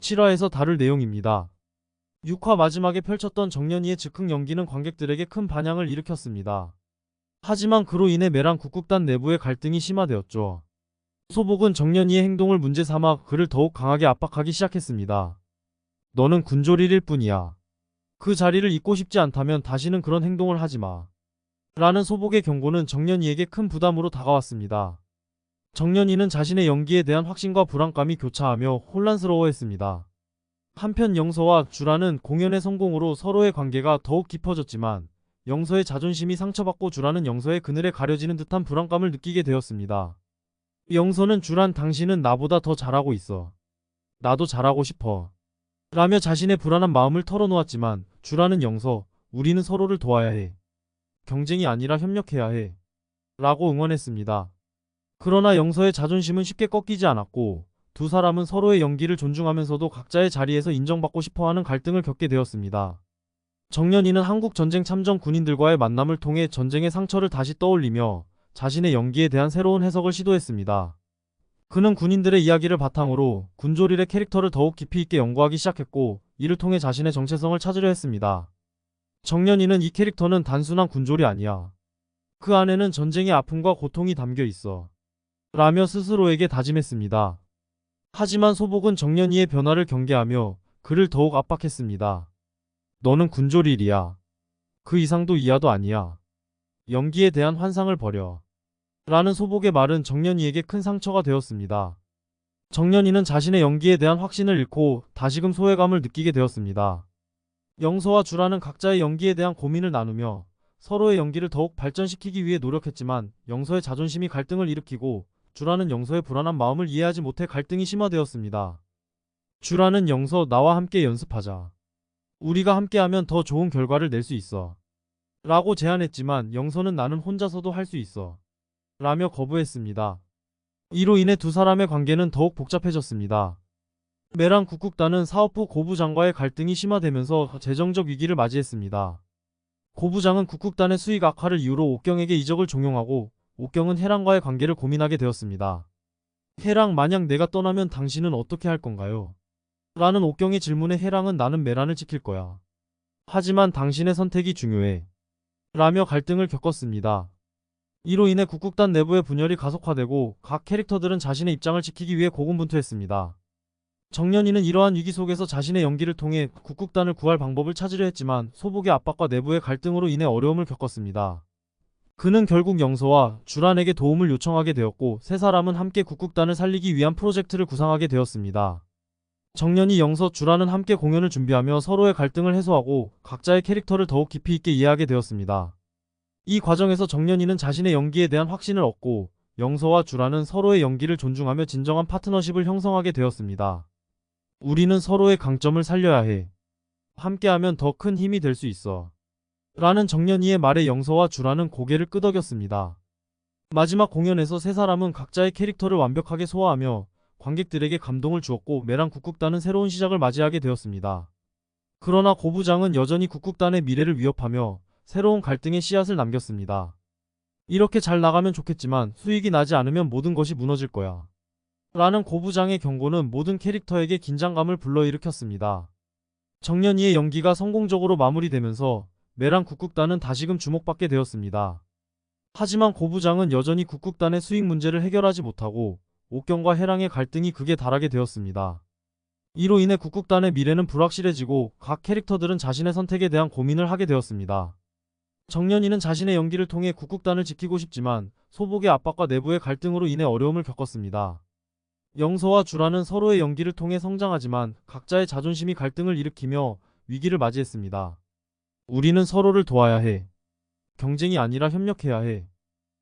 7화에서 다룰 내용입니다. 6화 마지막에 펼쳤던 정년이의 즉흥 연기는 관객들에게 큰 반향을 일으켰습니다. 하지만 그로 인해 메랑 국국단 내부의 갈등이 심화되었죠. 소복은 정년이의 행동을 문제 삼아 그를 더욱 강하게 압박하기 시작했습니다. 너는 군졸일일 뿐이야. 그 자리를 잇고 싶지 않다면 다시는 그런 행동을 하지 마. 라는 소복의 경고는 정년이에게 큰 부담으로 다가왔습니다. 정년이는 자신의 연기에 대한 확신과 불안감이 교차하며 혼란스러워했습니다. 한편 영서와 주라는 공연의 성공으로 서로의 관계가 더욱 깊어졌지만 영서의 자존심이 상처받고 주라는 영서의 그늘에 가려지는 듯한 불안감을 느끼게 되었습니다. 영서는 주란 당신은 나보다 더 잘하고 있어. 나도 잘하고 싶어. 라며 자신의 불안한 마음을 털어놓았지만 주라는 영서, 우리는 서로를 도와야 해. 경쟁이 아니라 협력해야 해. 라고 응원했습니다. 그러나 영서의 자존심은 쉽게 꺾이지 않았고 두 사람은 서로의 연기를 존중하면서도 각자의 자리에서 인정받고 싶어하는 갈등을 겪게 되었습니다. 정년이는 한국 전쟁 참전 군인들과의 만남을 통해 전쟁의 상처를 다시 떠올리며 자신의 연기에 대한 새로운 해석을 시도했습니다. 그는 군인들의 이야기를 바탕으로 군졸일의 캐릭터를 더욱 깊이 있게 연구하기 시작했고 이를 통해 자신의 정체성을 찾으려 했습니다. 정년이는 이 캐릭터는 단순한 군졸이 아니야. 그 안에는 전쟁의 아픔과 고통이 담겨 있어. 라며 스스로에게 다짐했습니다. 하지만 소복은 정년이의 변화를 경계하며 그를 더욱 압박했습니다. 너는 군졸일이야. 그 이상도 이하도 아니야. 연기에 대한 환상을 버려. 라는 소복의 말은 정년이에게 큰 상처가 되었습니다. 정년이는 자신의 연기에 대한 확신을 잃고 다시금 소외감을 느끼게 되었습니다. 영서와 주라는 각자의 연기에 대한 고민을 나누며 서로의 연기를 더욱 발전시키기 위해 노력했지만 영서의 자존심이 갈등을 일으키고 주라는 영서의 불안한 마음을 이해하지 못해 갈등이 심화되었습니다. 주라는 영서, 나와 함께 연습하자. 우리가 함께하면 더 좋은 결과를 낼 수 있어. 라고 제안했지만 영서는 나는 혼자서도 할 수 있어. 라며 거부했습니다. 이로 인해 두 사람의 관계는 더욱 복잡해졌습니다. 메랑 국국단은 사업부 고부장과의 갈등이 심화되면서 재정적 위기를 맞이했습니다. 고부장은 국국단의 수익 악화를 이유로 옥경에게 이적을 종용하고 옥경은 해랑과의 관계를 고민하게 되었습니다. 해랑, 만약 내가 떠나면 당신은 어떻게 할 건가요? 라는 옥경의 질문에 해랑은 나는 메란을 지킬 거야. 하지만 당신의 선택이 중요해. 라며 갈등을 겪었습니다. 이로 인해 국국단 내부의 분열이 가속화되고 각 캐릭터들은 자신의 입장을 지키기 위해 고군분투했습니다. 정년이는 이러한 위기 속에서 자신의 연기를 통해 국국단을 구할 방법을 찾으려 했지만 소복의 압박과 내부의 갈등으로 인해 어려움을 겪었습니다. 그는 결국 영서와 주란에게 도움을 요청하게 되었고 세 사람은 함께 국국단을 살리기 위한 프로젝트를 구상하게 되었습니다. 정년이, 영서, 주란은 함께 공연을 준비하며 서로의 갈등을 해소하고 각자의 캐릭터를 더욱 깊이 있게 이해하게 되었습니다. 이 과정에서 정년이는 자신의 연기에 대한 확신을 얻고 영서와 주란은 서로의 연기를 존중하며 진정한 파트너십을 형성하게 되었습니다. 우리는 서로의 강점을 살려야 해. 함께하면 더 큰 힘이 될 수 있어. 라는 정년이의 말에 영서와 주란은 고개를 끄덕였습니다. 마지막 공연에서 세 사람은 각자의 캐릭터를 완벽하게 소화하며 관객들에게 감동을 주었고 메랑 국국단은 새로운 시작을 맞이하게 되었습니다. 그러나 고부장은 여전히 국국단의 미래를 위협하며 새로운 갈등의 씨앗을 남겼습니다. 이렇게 잘 나가면 좋겠지만 수익이 나지 않으면 모든 것이 무너질 거야. 라는 고부장의 경고는 모든 캐릭터에게 긴장감을 불러일으켰습니다. 정년이의 연기가 성공적으로 마무리되면서 메랑 국국단은 다시금 주목받게 되었습니다. 하지만 고부장은 여전히 국국단의 수익 문제를 해결하지 못하고 옥경과 해랑의 갈등이 극에 달하게 되었습니다. 이로 인해 국국단의 미래는 불확실해지고 각 캐릭터들은 자신의 선택에 대한 고민을 하게 되었습니다. 정년이는 자신의 연기를 통해 국국단을 지키고 싶지만 소복의 압박과 내부의 갈등으로 인해 어려움을 겪었습니다. 영서와 주라는 서로의 연기를 통해 성장하지만 각자의 자존심이 갈등을 일으키며 위기를 맞이했습니다. 우리는 서로를 도와야 해. 경쟁이 아니라 협력해야 해.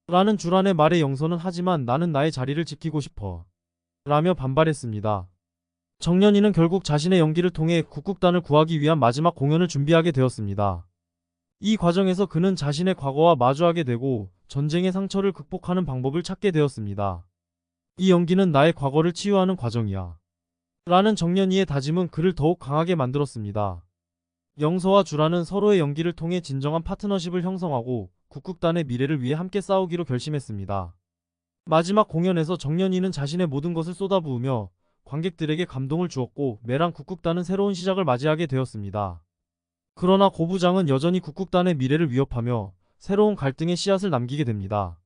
라는 주란의 말에 영서는 하지만 나는 나의 자리를 지키고 싶어. 라며 반발했습니다. 정년이는 결국 자신의 연기를 통해 국국단을 구하기 위한 마지막 공연을 준비하게 되었습니다. 이 과정에서 그는 자신의 과거와 마주하게 되고 전쟁의 상처를 극복하는 방법을 찾게 되었습니다. 이 연기는 나의 과거를 치유하는 과정이야. 라는 정년이의 다짐은 그를 더욱 강하게 만들었습니다. 영서와 주라는 서로의 연기를 통해 진정한 파트너십을 형성하고 국국단의 미래를 위해 함께 싸우기로 결심했습니다. 마지막 공연에서 정년이는 자신의 모든 것을 쏟아부으며 관객들에게 감동을 주었고 메랑 국극단은 새로운 시작을 맞이하게 되었습니다. 그러나 고부장은 여전히 국극단의 미래를 위협하며 새로운 갈등의 씨앗을 남기게 됩니다.